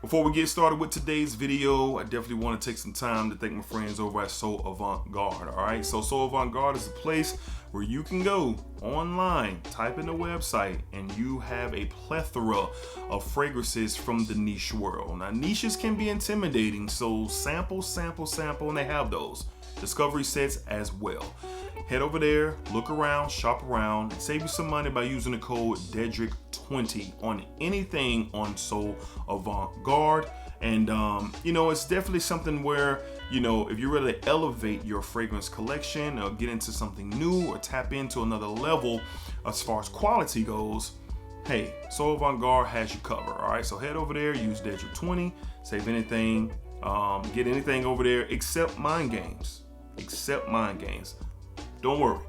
Before we get started with today's video, I definitely want to take some time to thank my friends over at So Avant-Garde. All right, so Avant-Garde is a place where you can go online, type in the website, and you have a plethora of fragrances from the niche world. Now, niches can be intimidating, so sample, and they have those. Discovery sets as well. Head over there, look around, shop around, and save you some money by using the code DEDRICK20 on anything on So Avant-Garde. And it's definitely something where, if you really elevate your fragrance collection or get into something new or tap into another level as far as quality goes, hey, So Avant-Garde has you covered. All right, so head over there, use DEDRICK20, save anything, get anything over there except mind games. Don't worry.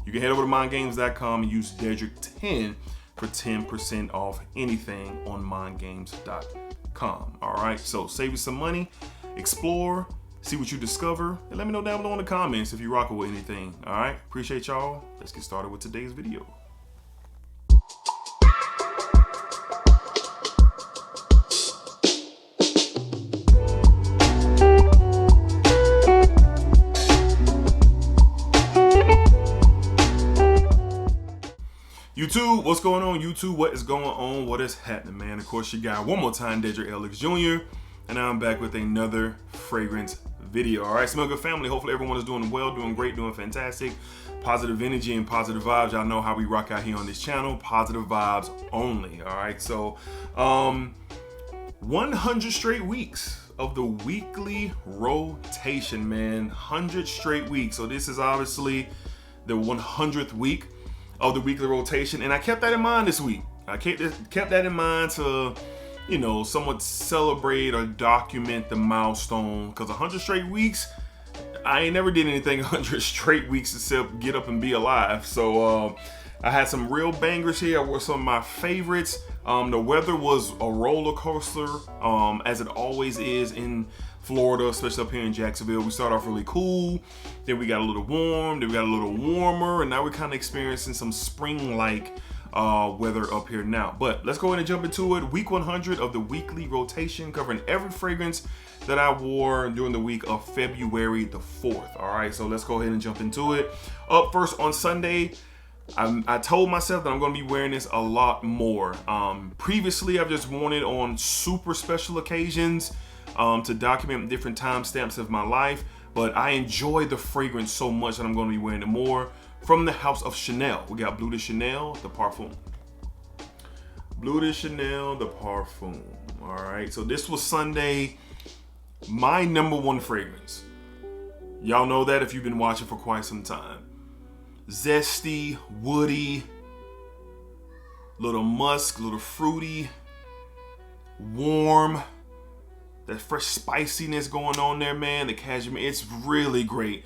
You can head over to mindgames.com and use DEDRICK10 for 10% off anything on mindgames.com. All right, so save you some money, explore, see what you discover, and let me know down below in the comments if you rock with anything. All right, appreciate y'all. Let's get started with today's video. YouTube, what's going on? YouTube, what is going on? What is happening, man? Of course, you got one more time, DEDRICKHJR, and I'm back with another fragrance video. All right, Smell Good family. Hopefully everyone is doing well, doing great, doing fantastic. Positive energy and positive vibes. Y'all know how we rock out here on this channel. Positive vibes only. All right, so 100 straight weeks of the weekly rotation, man. 100 straight weeks. So this is obviously the 100th week of the weekly rotation, and I kept that in mind this week. I kept that in mind to, somewhat celebrate or document the milestone, because 100 straight weeks, I ain't never did anything 100 straight weeks except get up and be alive. So I had some real bangers here. Were some of my favorites. The weather was a roller coaster, as it always is in Florida, especially up here in Jacksonville. We started off really cool, then we got a little warm, then we got a little warmer, and now we're kind of experiencing some spring-like weather up here now. But let's go ahead and jump into it. Week 100 of the weekly rotation, covering every fragrance that I wore during the week of February the 4th. All right, so let's go ahead and jump into it. Up first on Sunday, I told myself that I'm going to be wearing this a lot more. Previously, I've just worn it on super special occasions, to document different timestamps of my life, but I enjoy the fragrance so much that I'm going to be wearing it more. From the house of Chanel, we got Bleu de Chanel, the Parfum. Bleu de Chanel, the Parfum. All right, so this was Sunday, my #1 fragrance. Y'all know that if you've been watching for quite some time. Zesty, woody, little musk, little fruity, warm. That fresh spiciness going on there, man. The cashmere, it's really great.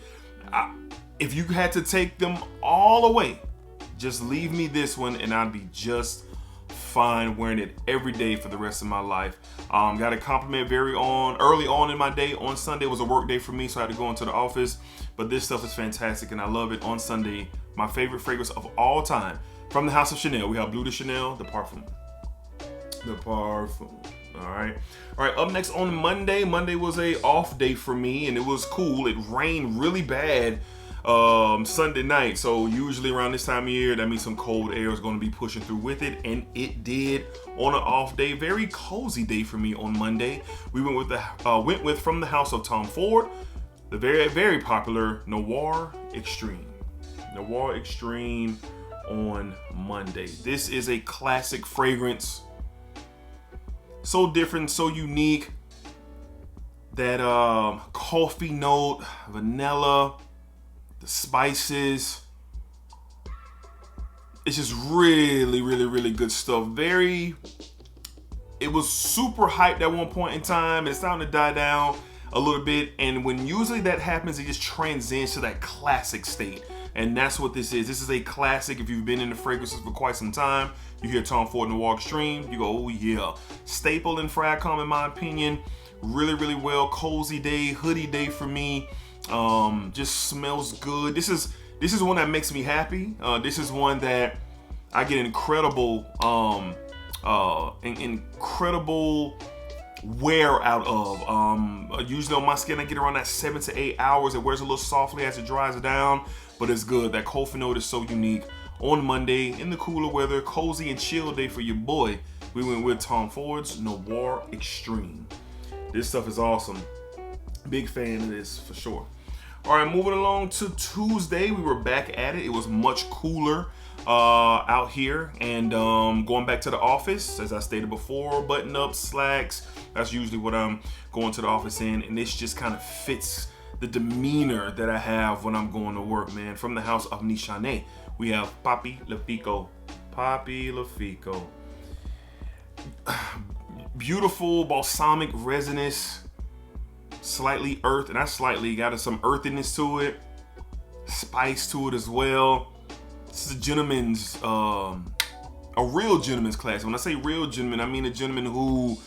If you had to take them all away, just leave me this one and I'd be just fine wearing it every day for the rest of my life. Got a compliment early on in my day. On Sunday was a work day for me, so I had to go into the office. But this stuff is fantastic and I love it. On Sunday, my favorite fragrance of all time. From the house of Chanel, we have Bleu de Chanel, the Parfum. The Parfum. All right, up next on Monday. Monday was a off day for me and it was cool. It rained really bad Sunday night, so usually around this time of year that means some cold air is going to be pushing through with it, and it did on an off day. Very cozy day for me on Monday. We went with from the house of Tom Ford, the very popular Noir Extreme on Monday. This is a classic fragrance. So different, so unique. That coffee note, vanilla, the spices. It's just really good stuff. It was super hyped at one point in time. It's starting to die down a little bit. And when usually that happens, it just transcends to that classic state. And that's what this is. This is a classic. If you've been in the fragrances for quite some time, you hear Tom Ford Noir Extreme, you go, oh yeah. Staple in Fragcom, in my opinion. Really well. Cozy day, hoodie day for me. Just smells good. This is one that makes me happy. This is one that I get incredible wear out of. Usually on my skin, I get around that 7 to 8 hours. It wears a little softly as it dries down, but it's good. That coffee note is so unique. On Monday, in the cooler weather, cozy and chill day for your boy, we went with Tom Ford's Noir Extreme. This stuff is awesome. Big fan of this for sure. All right, moving along to Tuesday, we were back at it. It was much cooler out here, and going back to the office, as I stated before, button up, slacks. That's usually what I'm going to the office in, and this just kind of fits the demeanor that I have when I'm going to work, man. From the house of Nishane, we have Papi Lefico. Papi Lefico. Beautiful balsamic resinous, slightly earth, and not slightly, got some earthiness to it, spice to it as well. This is a gentleman's, a real gentleman's class. When I say real gentleman, I mean a gentleman who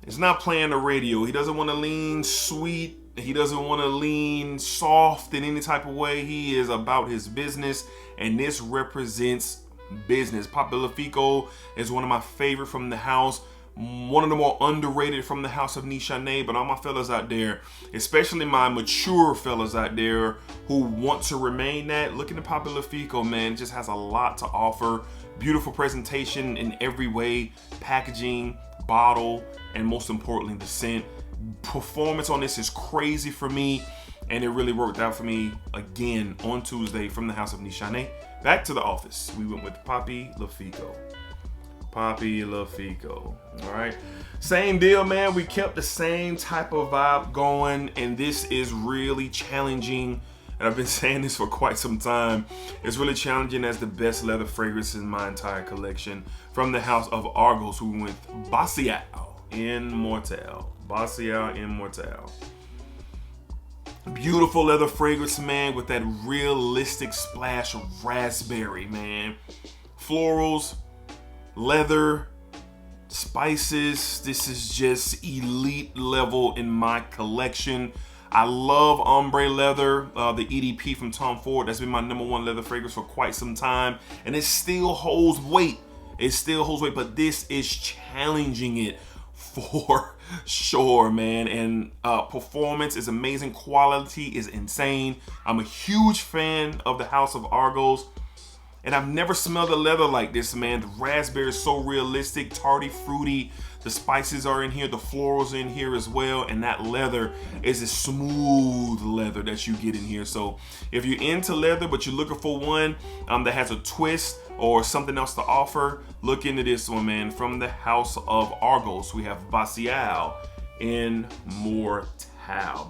is not playing the radio. He doesn't want to lean sweet. He doesn't want to lean soft in any type of way. He is about his business, and this represents business. Papi Lefico is one of my favorite from the house. One of the more underrated from the house of Nishane, but all my fellas out there, especially my mature fellas out there who want to remain that, look at the Papi Lefico, man. It just has a lot to offer. Beautiful presentation in every way, packaging, bottle, and most importantly, the scent. Performance on this is crazy for me, and it really worked out for me again on Tuesday from the house of Nishane. Back to the office, we went with Papi Lefico. Papi Lefico. All right, same deal, man. We kept the same type of vibe going, and this is really challenging, and I've been saying this for quite some time. It's really challenging as the best leather fragrance in my entire collection. From the house of Argos, we went Basial Immortal. Basial Immortal. Beautiful leather fragrance, man, with that realistic splash of raspberry, man. Florals, leather, spices. This is just elite level in my collection. I love ombre leather, the EDP from Tom Ford. That's been my #1 leather fragrance for quite some time, and it still holds weight. It still holds weight, but this is challenging it for sure, man. And performance is amazing. Quality is insane. I'm a huge fan of the house of Argos. And I've never smelled a leather like this, man. The raspberry is so realistic, tarty, fruity. The spices are in here, the florals are in here as well, and that leather is a smooth leather that you get in here. So if you're into leather, but you're looking for one that has a twist or something else to offer, look into this one, man. From the house of Argos, we have Basial Immortal.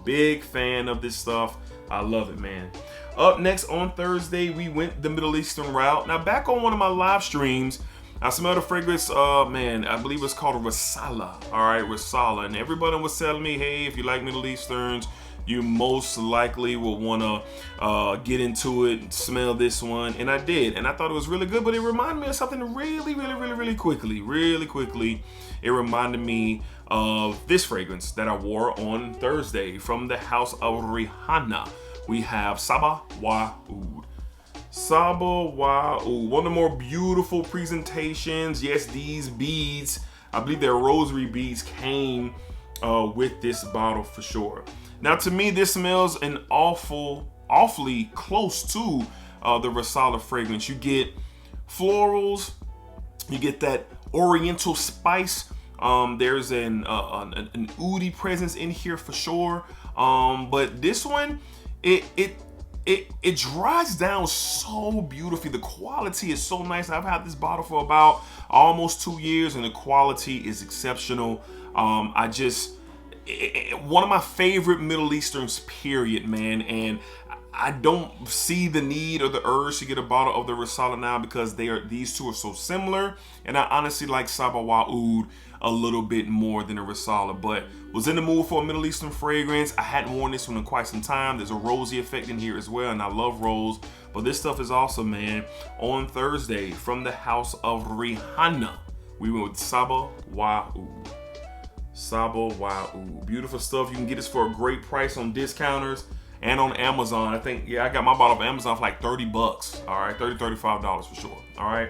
Big fan of this stuff. I love it, man. Up next on Thursday, we went the Middle Eastern route. Now, back on one of my live streams, I smelled a fragrance, man, I believe it's called Risala. All right, Risala. And everybody was telling me, hey, if you like Middle Easterns, you most likely will want to get into it and smell this one. And I did. And I thought it was really good, but it reminded me of something really quickly. It reminded me of this fragrance that I wore on Thursday from the house of Rihanna. We have Saba Wa Oud. Saba Wa Oud. One of the more beautiful presentations. Yes, these beads, I believe they're rosary beads, came with this bottle for sure. Now, to me, this smells an awfully close to the Risala fragrance. You get florals, you get that oriental spice. There's an oudi presence in here for sure. But this one, it dries down so beautifully. The quality is so nice. I've had this bottle for about almost 2 years, and the quality is exceptional. One of my favorite Middle Easterns, period, man. And I don't see the need or the urge to get a bottle of the Risala now because these two are so similar. And I honestly like Saba Wa Oud a little bit more than a Risala, but was in the mood for a Middle Eastern fragrance. I hadn't worn this one in quite some time. There's a rosy effect in here as well, and I love rose, but this stuff is awesome, man. On Thursday, from the house of Rihanna, we went with Saba Wa Oud. Saba Wa Oud. Beautiful stuff. You can get this for a great price on discounters and on Amazon. I think, yeah, I got my bottle of Amazon for like $30. All right, $30, $35 for sure. All right.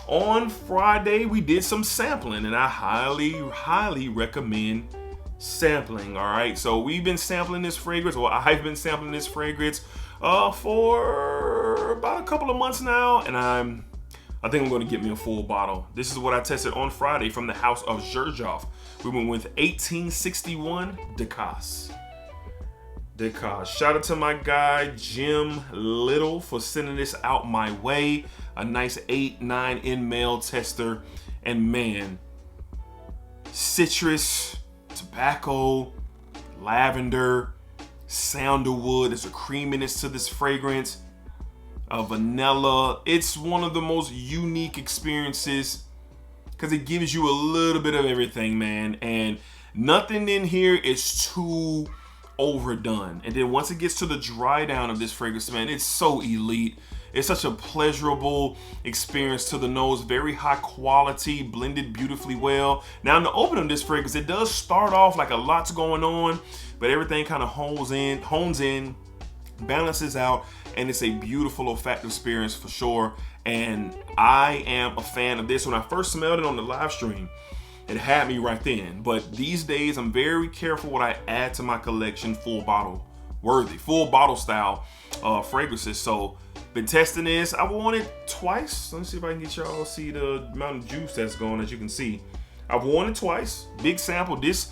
On Friday, we did some sampling, and I highly recommend sampling. All right, so we've been sampling this fragrance, or I've been sampling this fragrance for about a couple of months now, and I think I'm going to get me a full bottle. This is what I tested on Friday from the house of DEDRICKHJR. We went with 1861 DECAS. Shout out to my guy Jim Little for sending this out my way. A nice 8-9 ml tester, and man, citrus, tobacco, lavender, sandalwood. There's a creaminess to this fragrance. Vanilla. It's one of the most unique experiences because it gives you a little bit of everything, man, and nothing in here is too overdone. And then once it gets to the dry down of this fragrance, man, it's so elite. It's such a pleasurable experience to the nose, very high quality, blended beautifully well. Now in the opening of this fragrance, it does start off like a lot's going on, but everything kind of hones in, balances out, and it's a beautiful olfactory experience for sure. And I am a fan of this. When I first smelled it on the live stream, it had me right then. But these days, I'm very careful what I add to my collection, full bottle style fragrances. So been testing this. I worn it twice. Let me see if I can get y'all see the amount of juice that's going. As you can see, I've worn it twice. Big sample. This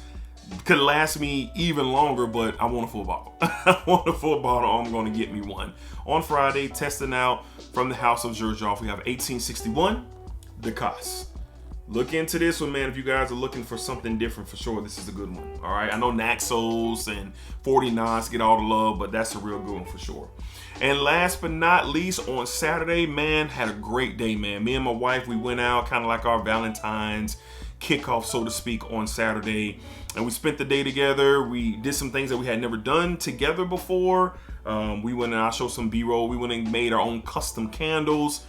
could last me even longer, but I want a full bottle. I want a full bottle. I'm going to get me one. On Friday, testing out from the house of DEDRICKHJR, we have 1861 DECAS. Look into this one, man. If you guys are looking for something different, for sure, this is a good one. All right, I know Naxos and 49s get all the love, but that's a real good one for sure. And last but not least, on Saturday, man, had a great day, man. Me and my wife, we went out, kind of like our Valentine's kickoff, so to speak, on Saturday, and we spent the day together. We did some things that we had never done together before. We went and I'll show some B-roll. We went and made our own custom candles.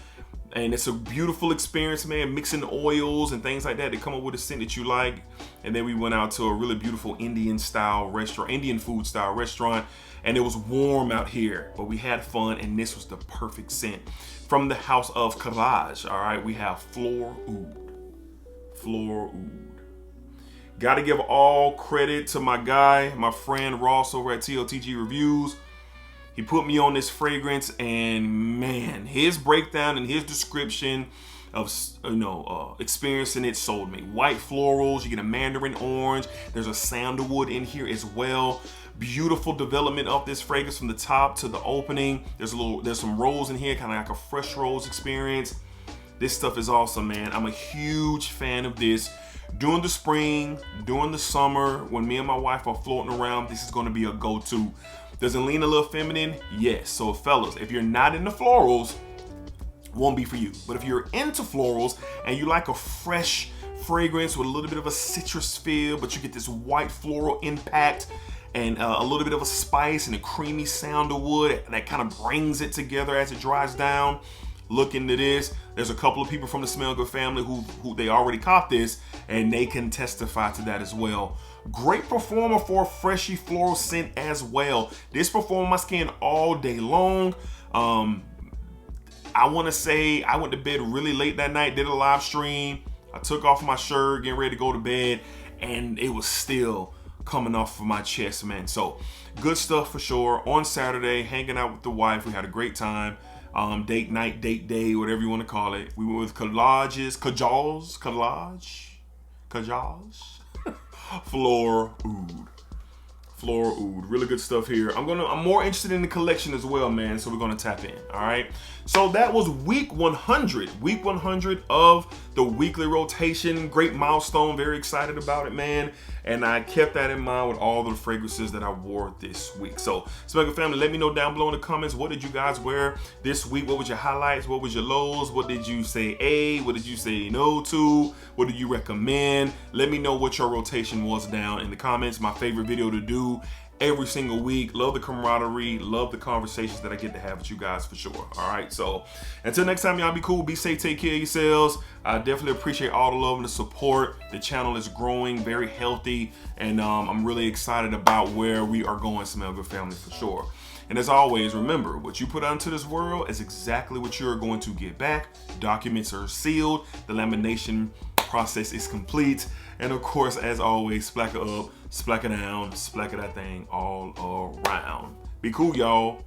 And it's a beautiful experience, man, mixing oils and things like that to come up with a scent that you like. And then we went out to a really beautiful Indian food style restaurant, and it was warm out here, but we had fun, and this was the perfect scent. From the house of Collage, all right, we have Floor Oud. Gotta give all credit to my guy, my friend Ross over at TLTG Reviews. He put me on this fragrance, and man, his breakdown and his description of experiencing it sold me. White florals, you get a mandarin orange. There's a sandalwood in here as well. Beautiful development of this fragrance from the top to the opening. There's some rose in here, kind of like a fresh rose experience. This stuff is awesome, man. I'm a huge fan of this. During the spring, during the summer, when me and my wife are floating around, this is going to be a go-to. Does it lean a little feminine? Yes. So fellas, if you're not into florals, won't be for you. But if you're into florals and you like a fresh fragrance with a little bit of a citrus feel, but you get this white floral impact and a little bit of a spice and a creamy sandalwood that kind of brings it together as it dries down, look into this. There's a couple of people from the Smell Good family who they already caught this, and they can testify to that as well. Great performer for a freshy floral scent as well. This performed my skin all day long. I want to say I went to bed really late that night, did a live stream. I took off my shirt, getting ready to go to bed, and it was still coming off of my chest, man. So good stuff for sure. On Saturday, hanging out with the wife, we had a great time. Date night, date day, whatever you want to call it. We went with Collage. Floor Oud. Really good stuff here. I'm more interested in the collection as well, man. So we're gonna tap in. All right. So that was week 100. Week 100 of the weekly rotation. Great milestone. Very excited about it, man. And I kept that in mind with all the fragrances that I wore this week. So Smell Good family, let me know down below in the comments, what did you guys wear this week? What was your highlights? What was your lows? What did you say A? What did you say no to? What do you recommend? Let me know what your rotation was down in the comments. My favorite video to do every single week. Love the camaraderie, love the conversations that I get to have with you guys for sure. All right, so until next time, y'all be cool, be safe, take care of yourselves. I definitely appreciate all the love and the support. The channel is growing, very healthy, and I'm really excited about where we are going, Smell Good family, for sure. And as always, remember, what you put out into this world is exactly what you're going to get back. Documents are sealed. The lamination process is complete. And of course, as always, splack it up, splack it down, splack it that thing all around. Be cool, y'all.